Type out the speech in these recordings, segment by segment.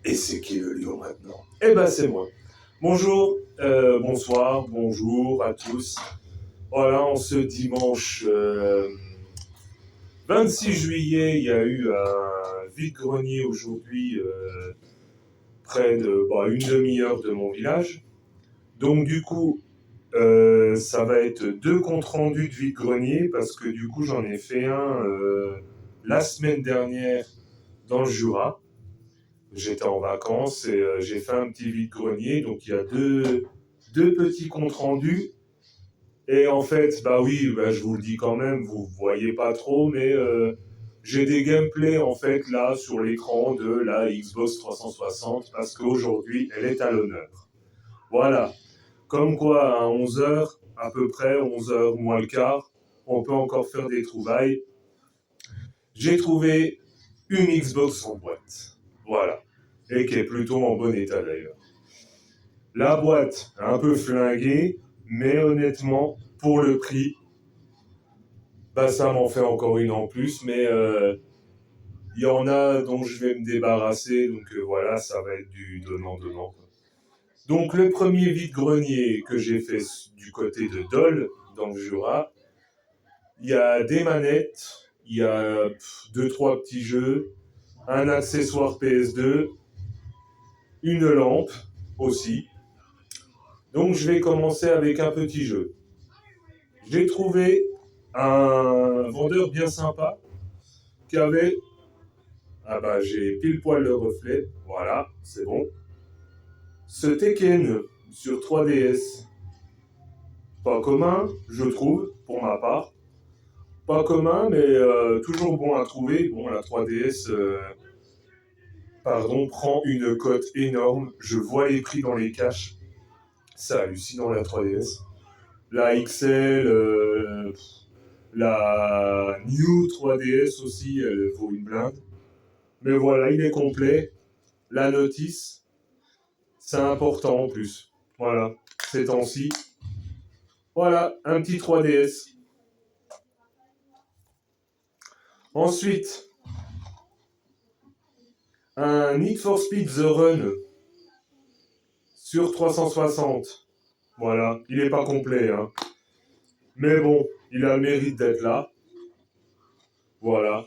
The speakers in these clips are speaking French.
Et c'est qui le lion maintenant? Eh ben c'est moi. Bonjour, bonsoir, bonjour à tous. Voilà, en ce dimanche 26 juillet, il y a eu un vide-grenier aujourd'hui près de une demi-heure de mon village. Donc du coup, ça va être deux comptes rendus de vide-grenier parce que du coup j'en ai fait un la semaine dernière dans le Jura. J'étais en vacances et j'ai fait un petit vide-grenier, donc il y a deux petits comptes rendus. Et en fait, bah oui, bah, je vous le dis quand même, vous voyez pas trop, mais j'ai des gameplays en fait là sur l'écran de la Xbox 360 parce qu'aujourd'hui elle est à l'honneur. Voilà, comme quoi à 11h, à peu près 11h moins le quart, on peut encore faire des trouvailles. J'ai trouvé une Xbox en boîte. Voilà. Et qui est plutôt en bon état d'ailleurs. La boîte, un peu flinguée, mais honnêtement, pour le prix, bah ça m'en fait encore une en plus, mais il y en a dont je vais me débarrasser, donc voilà, ça va être du donnant-donnant. Donc le premier vide-grenier que j'ai fait du côté de Dole, dans le Jura, il y a des manettes, il y a deux, trois petits jeux, un accessoire PS2, une lampe aussi. Donc je vais commencer avec un petit jeu. J'ai trouvé un vendeur bien sympa qui avait... Ah bah j'ai pile poil le reflet, voilà, c'est bon. Ce Tekken sur 3DS, pas commun, je trouve, pour ma part. Pas commun, mais toujours bon à trouver. Bon, la 3DS, prend une cote énorme. Je vois les prix dans les caches. C'est hallucinant la 3DS. La XL, la New 3DS aussi, elle vaut une blinde. Mais voilà, il est complet. La notice, c'est important en plus. Voilà, ces temps-ci. Voilà, un petit 3DS. Ensuite, un Need for Speed The Run sur 360. Voilà, il n'est pas complet, hein. Mais bon, il a le mérite d'être là. Voilà.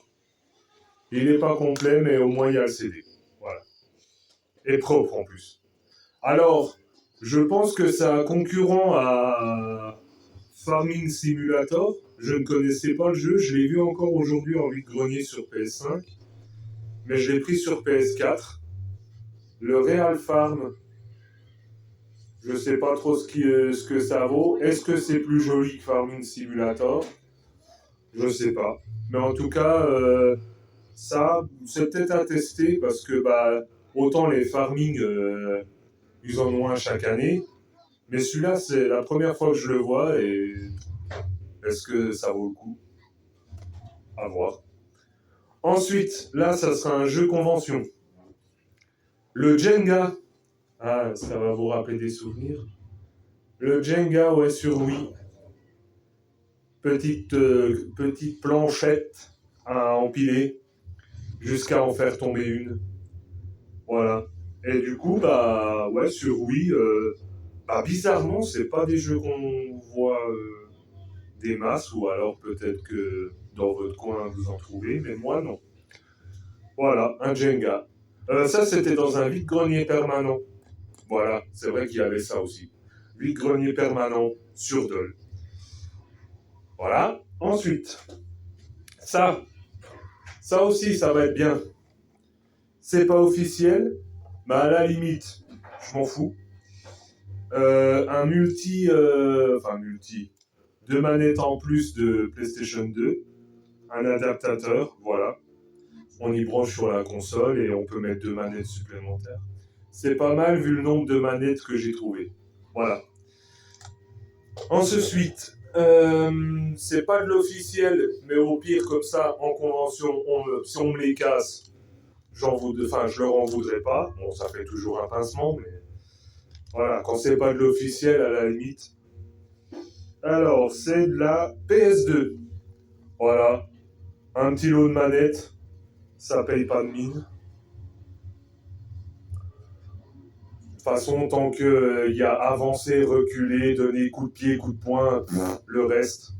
Il n'est pas complet, mais au moins il y a le CD. Voilà. Et propre en plus. Alors, je pense que c'est un concurrent à Farming Simulator. Je ne connaissais pas le jeu, je l'ai vu encore aujourd'hui en vide-grenier sur PS5. Mais je l'ai pris sur PS4. Le Real Farm, je ne sais pas trop ce que ça vaut. Est-ce que c'est plus joli que Farming Simulator? Je ne sais pas. Mais en tout cas, ça, c'est peut-être à tester parce que autant les farming, ils en ont un chaque année. Mais celui-là, c'est la première fois que je le vois et est-ce que ça vaut le coup? À voir. Ensuite, là, ça sera un jeu convention. Le Jenga. Ah, ça va vous rappeler des souvenirs. Le Jenga, ouais, sur Wii. Petite planchette à empiler jusqu'à en faire tomber une. Voilà. Et du coup, ouais, sur Wii, bizarrement, c'est pas des jeux qu'on voit des masses, ou alors peut-être que dans votre coin vous en trouvez, mais moi non. Voilà, un Jenga. Ça, c'était dans un vide-grenier permanent. Voilà, c'est vrai qu'il y avait ça aussi. Vide-grenier permanent sur Dole. Voilà. Ensuite, ça aussi, ça va être bien. C'est pas officiel, mais à la limite, je m'en fous. Un multi, deux manettes en plus de PlayStation 2, un adaptateur, voilà. On y branche sur la console et on peut mettre deux manettes supplémentaires. C'est pas mal vu le nombre de manettes que j'ai trouvé. Voilà. Ensuite, c'est pas de l'officiel, mais au pire, comme ça, en convention, si on me les casse, je leur en voudrais pas. Bon, ça fait toujours un pincement, mais voilà, quand c'est pas de l'officiel, à la limite. Alors, c'est de la PS2. Voilà, un petit lot de manettes, ça paye pas de mine. façon, tant qu'il y a avancé, reculé, donné coup de pied, coup de poing, le reste,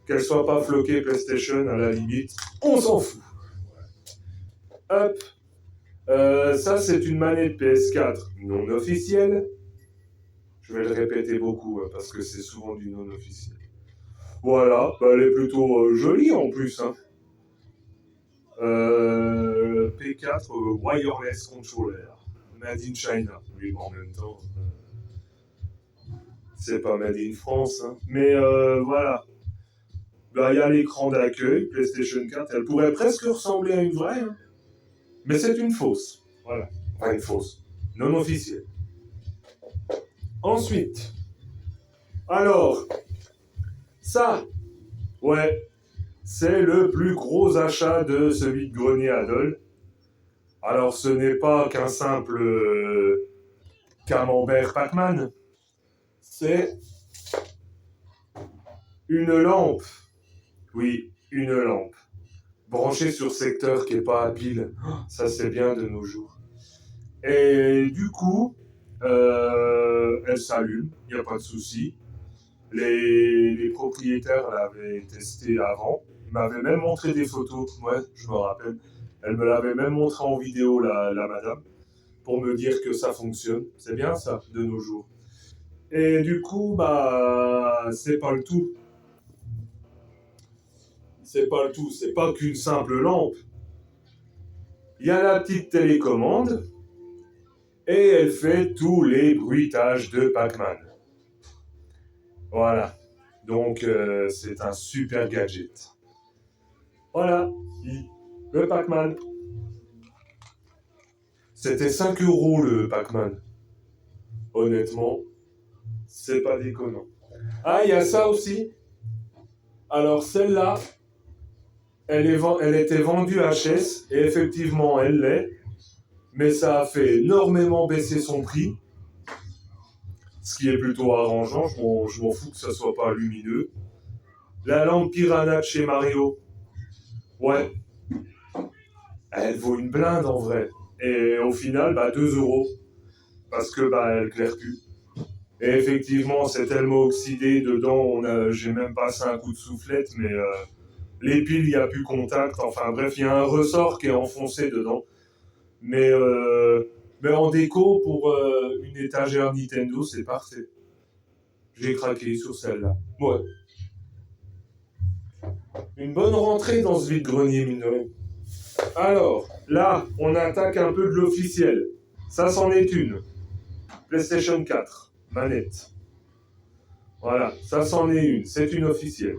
qu'elle soit pas floquée PlayStation, à la limite, on s'en fout. Hop. Ça, c'est une manette PS4 non officielle. Je vais le répéter beaucoup, parce que c'est souvent du non officiel. Voilà, bah, elle est plutôt jolie en plus. Hein. P4 Wireless Controller. Made in China. Oui, bon, en même temps, c'est pas Made in France. Hein. Mais voilà. Bah, il y a l'écran d'accueil, PlayStation 4. Elle pourrait presque ressembler à une vraie. Hein. Mais c'est une fausse. Voilà. Enfin, une fausse. Non officielle. Ensuite. Alors. Ça. Ouais. C'est le plus gros achat de ce vide-grenier Adol. Alors, ce n'est pas qu'un simple camembert Pac-Man. C'est une lampe. Oui, une lampe. Branchée sur secteur qui n'est pas à pile. Ça, c'est bien de nos jours. Et du coup, elle s'allume, il n'y a pas de souci. Les propriétaires l'avaient testé avant. Ils m'avaient même montré des photos. Ouais, je me rappelle. Elle me l'avait même montré en vidéo, la madame, pour me dire que ça fonctionne. C'est bien ça, de nos jours. Et du coup, bah, c'est pas le tout. C'est pas le tout, c'est pas qu'une simple lampe. Il y a la petite télécommande et elle fait tous les bruitages de Pac-Man. Voilà. Donc, c'est un super gadget. Voilà. Le Pac-Man. C'était 5 € le Pac-Man. Honnêtement, c'est pas déconnant. Ah, il y a ça aussi. Alors, celle-là, elle était vendue à Chess, et effectivement, elle l'est. Mais ça a fait énormément baisser son prix. Ce qui est plutôt arrangeant, je m'en fous que ça soit pas lumineux. La lampe Piranha de chez Mario, ouais, elle vaut une blinde en vrai. Et au final, bah 2 €. Parce que bah elle claire plus. Et effectivement, c'est tellement oxydé dedans, j'ai même passé un coup de soufflette, mais les piles, il n'y a plus contact. Enfin bref, il y a un ressort qui est enfoncé dedans. Mais en déco, pour une étagère Nintendo, c'est parfait. J'ai craqué sur celle-là. Ouais. Une bonne rentrée dans ce vide-grenier, mine de rien. Alors, là, on attaque un peu de l'officiel. Ça, c'en est une. PlayStation 4, manette. Voilà, ça, c'en est une. C'est une officielle.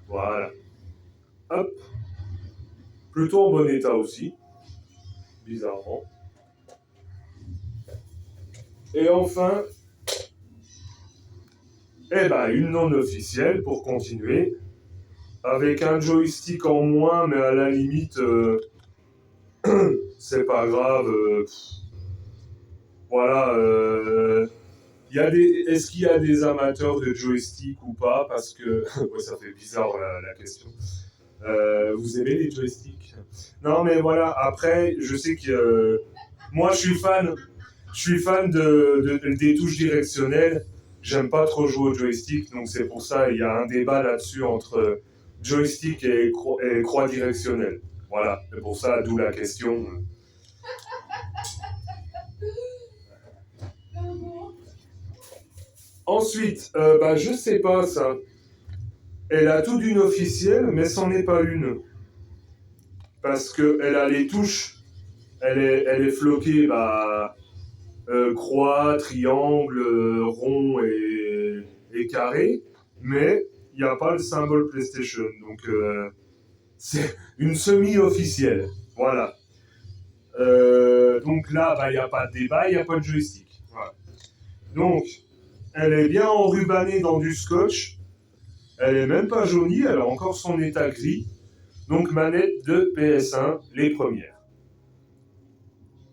Voilà. Hop. Plutôt en bon état aussi. Bizarrement. Et enfin, eh ben, une non officielle pour continuer. Avec un joystick en moins, mais à la limite, c'est pas grave. Voilà. Est-ce qu'il y a des amateurs de joystick ou pas? Parce que ouais, ça fait bizarre la question. Vous aimez les joysticks? Non, mais voilà. Après, je sais que moi, je suis fan des touches directionnelles. J'aime pas trop jouer au joystick, donc c'est pour ça il y a un débat là-dessus entre joystick et croix directionnelle. Voilà, c'est pour ça, d'où la question. Ensuite, bah, je sais pas ça. Elle a tout d'une officielle, mais c'en est pas une. Parce qu'elle a les touches. Elle est floquée, bah, croix, triangle, rond et carré. Mais il n'y a pas le symbole PlayStation. Donc, c'est une semi-officielle. Voilà. Donc là, bah, il n'y a pas de débat, il n'y a pas de joystick. Voilà. Donc, elle est bien enrubanée dans du scotch. Elle est même pas jaunie, elle a encore son état gris. Donc, manette de PS1, les premières.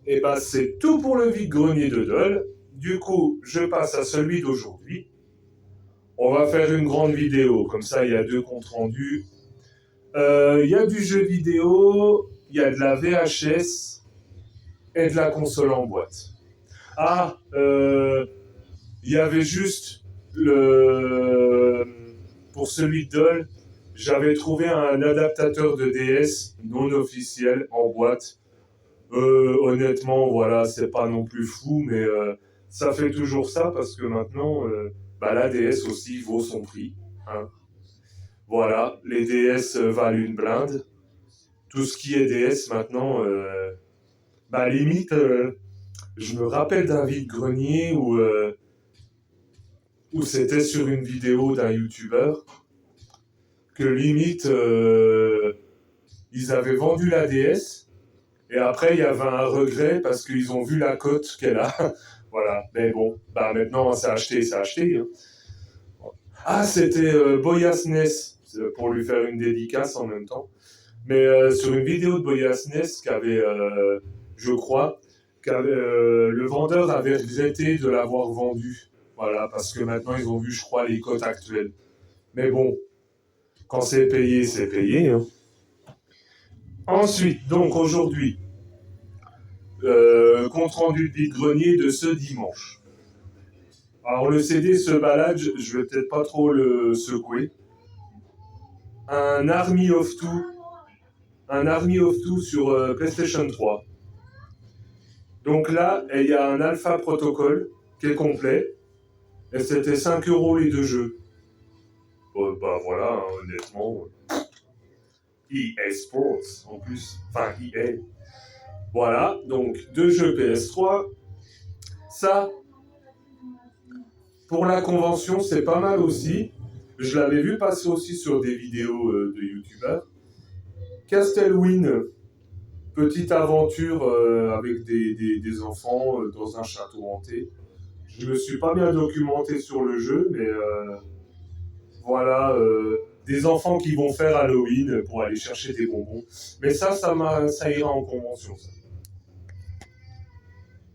Et bah, c'est tout pour le vide-grenier de Dole. Du coup, je passe à celui d'aujourd'hui. On va faire une grande vidéo, comme ça, il y a 2 comptes rendus. Il y a du jeu vidéo, il y a de la VHS, et de la console en boîte. Ah, il y avait juste pour celui de Dole, j'avais trouvé un adaptateur de DS non officiel en boîte. Honnêtement, voilà, c'est pas non plus fou, mais ça fait toujours ça parce que maintenant, la DS aussi vaut son prix. Hein. Voilà, les DS valent une blinde. Tout ce qui est DS maintenant, limite, je me rappelle d'un vide-grenier où c'était sur une vidéo d'un youtubeur que limite, ils avaient vendu la DS et après il y avait un regret parce qu'ils ont vu la cote qu'elle a. Voilà, mais bon, maintenant c'est acheté, c'est acheté. Hein. Ah, c'était Boyas Ness, pour lui faire une dédicace en même temps. Mais sur une vidéo de Boyas Ness qu'avait, je crois, le vendeur avait regretté de l'avoir vendu. Voilà, parce que maintenant ils ont vu, je crois, les cotes actuelles. Mais bon, quand c'est payé, c'est payé. Hein. Ensuite, donc aujourd'hui, compte rendu de vide-grenier de ce dimanche. Alors le CD se balade, je vais peut-être pas trop le secouer. Un Army of Two sur PlayStation 3. Donc là, il y a un Alpha Protocol qui est complet. Et c'était 5 € les deux jeux. Voilà, hein, honnêtement. EA Sports en plus. Enfin, EA. Voilà, donc 2 jeux PS3. Ça, pour la convention, c'est pas mal aussi. Je l'avais vu passer aussi sur des vidéos de youtubeurs. Castlewin, petite aventure avec des enfants dans un château hanté. Je me suis pas bien documenté sur le jeu, mais voilà, des enfants qui vont faire Halloween pour aller chercher des bonbons. Mais ça ira en convention. Ça.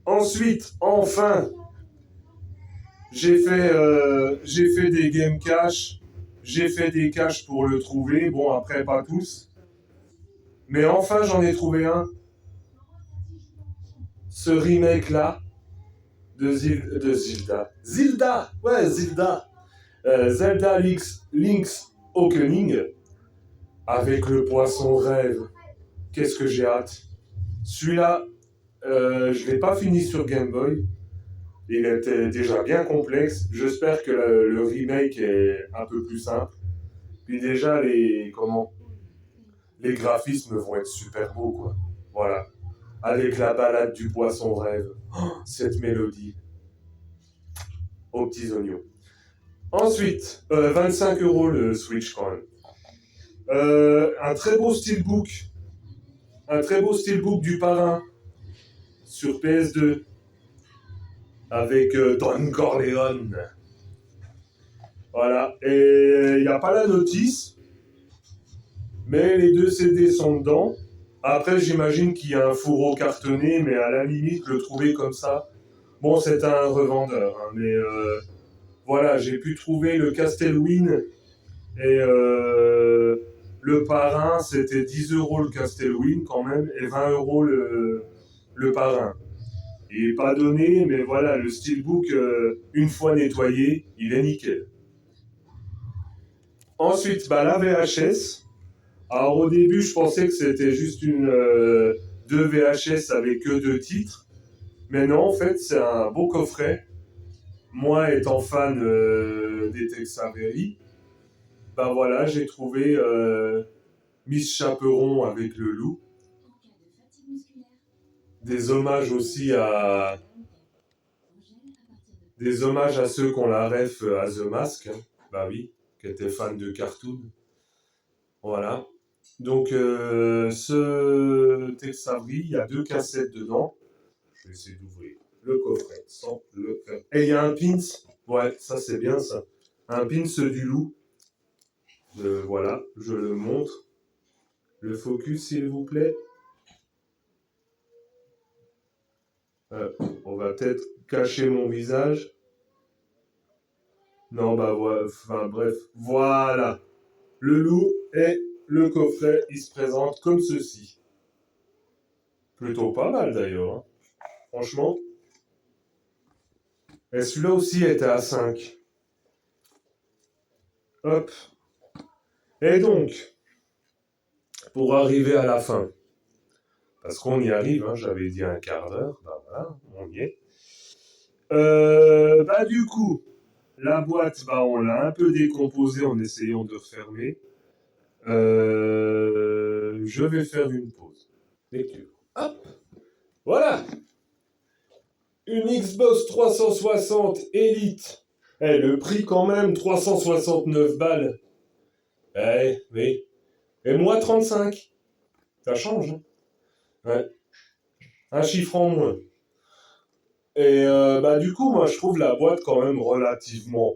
Ensuite, enfin, j'ai fait des game cash. J'ai fait des caches pour le trouver. Bon, après, pas tous. Mais enfin, j'en ai trouvé un. Ce remake-là de Zelda. Zelda. Zelda Link's Awakening. Avec le poisson rêve. Qu'est-ce que j'ai hâte. Celui-là, je ne l'ai pas fini sur Game Boy. Il était déjà bien complexe. J'espère que le remake est un peu plus simple. Puis déjà, les graphismes vont être super beaux, quoi. Voilà. Avec la balade du poisson rêve. Oh, cette mélodie. Aux petits oignons. Ensuite, 25 € le Switch quand même. Un très beau steelbook. Un très beau steelbook du parrain sur PS2 avec Don Corleone. Voilà. Et il n'y a pas la notice, mais les 2 CD sont dedans. Après, j'imagine qu'il y a un fourreau cartonné, mais à la limite, le trouver comme ça. Bon, c'est un revendeur, hein, mais voilà, j'ai pu trouver le Castlewin et le parrain, c'était 10 € le Castlewin quand même, et 20 € le parrain. Il n'est pas donné, mais voilà, le steelbook, une fois nettoyé, il est nickel. Ensuite, la VHS. Alors au début, je pensais que c'était juste deux VHS avec que 2 titres. Mais non, en fait, c'est un beau coffret. Moi, étant fan des Tex Avery, voilà, j'ai trouvé Miss Chaperon avec le loup. Des hommages aussi des hommages à ceux qu'on la ref à The Mask, hein. Bah oui, qui étaient fans de cartoon. Voilà. Donc, ce Tex Avery, il y a 2 cassettes dedans. Je vais essayer d'ouvrir le coffret sans le faire. Et il y a un pins. Ouais, ça c'est bien ça. Un pins du loup. Voilà, je le montre. Le focus, s'il vous plaît. On va peut-être cacher mon visage. Non, voilà. Enfin, bref. Voilà. Le loup et le coffret, ils se présentent comme ceci. Plutôt pas mal d'ailleurs, hein. Franchement. Et celui-là aussi était à 5. Hop. Et donc, pour arriver à la fin, parce qu'on y arrive, hein, j'avais dit un quart d'heure, bah voilà, on y est. Bah du coup, la boîte, bah on l'a un peu décomposée en essayant de refermer. Je vais faire une pause. Lecture. Hop. Voilà. Une Xbox 360 Elite. Eh, le prix quand même, 369 balles. Eh, oui. Et moi, 35. Ça change, hein. Ouais. Un chiffre en moins. Et bah du coup, moi, je trouve la boîte quand même relativement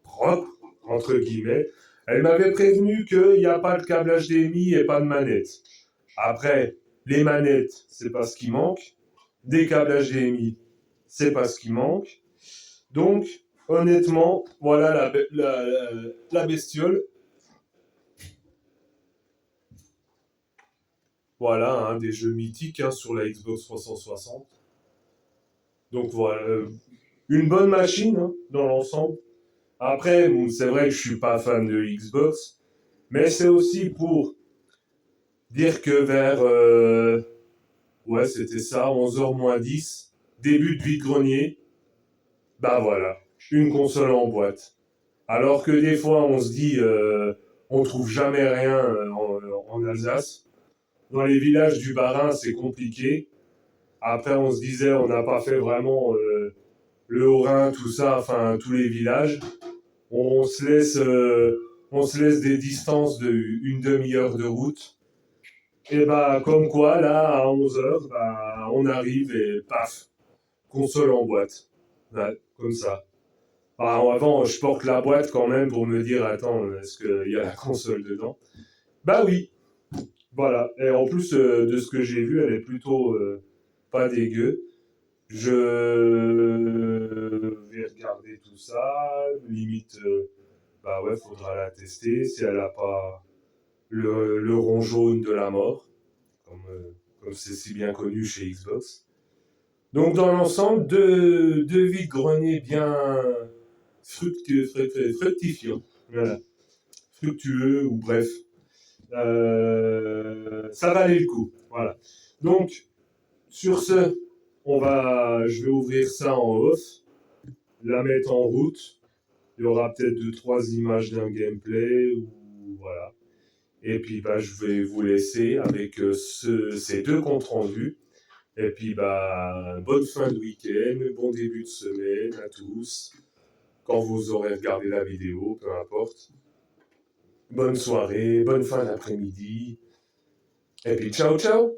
propre, entre guillemets. Elle m'avait prévenu qu'il n'y a pas de câble HDMI et pas de manette. Après, les manettes, c'est pas ce qui manque. Des câbles HDMI, c'est pas ce qui manque. Donc, honnêtement, voilà la bestiole. Voilà, hein, des jeux mythiques, hein, sur la Xbox 360. Donc voilà, une bonne machine, hein, dans l'ensemble. Après, bon, c'est vrai que je suis pas fan de Xbox, mais c'est aussi pour dire que vers, ouais, c'était ça, 11h moins 10, début de vide-grenier, bah voilà, une console en boîte. Alors que des fois, on se dit, on trouve jamais rien en Alsace. Dans les villages du Bas-Rhin, c'est compliqué. Après, on se disait, on n'a pas fait vraiment le Haut-Rhin, tout ça, enfin, tous les villages. On se laisse des distances de une demi-heure de route. Et bah, comme quoi, là, à 11h, bah, on arrive et paf, console en boîte. Ouais, comme ça. Bah, avant, je porte la boîte quand même pour me dire, attends, est-ce qu'il y a la console dedans? Bah oui, voilà. Et en plus, de ce que j'ai vu, elle est plutôt pas dégueu. Je vais regarder tout ça. Limite, bah ouais, faudra la tester si elle a pas le rond jaune de la mort, comme c'est si bien connu chez Xbox. Donc dans l'ensemble, deux vide-greniers bien fructifiants. Voilà. Fructueux, ou bref. Ça valait le coup. Voilà. Donc, sur ce, je vais ouvrir ça en off, la mettre en route. Il y aura peut-être 2-3 images d'un gameplay, ou voilà. Et puis, bah, je vais vous laisser avec ces deux comptes rendus. Et puis, bah, bonne fin de week-end, bon début de semaine à tous. Quand vous aurez regardé la vidéo, peu importe. Bonne soirée, bonne fin d'après-midi. Et puis, ciao, ciao!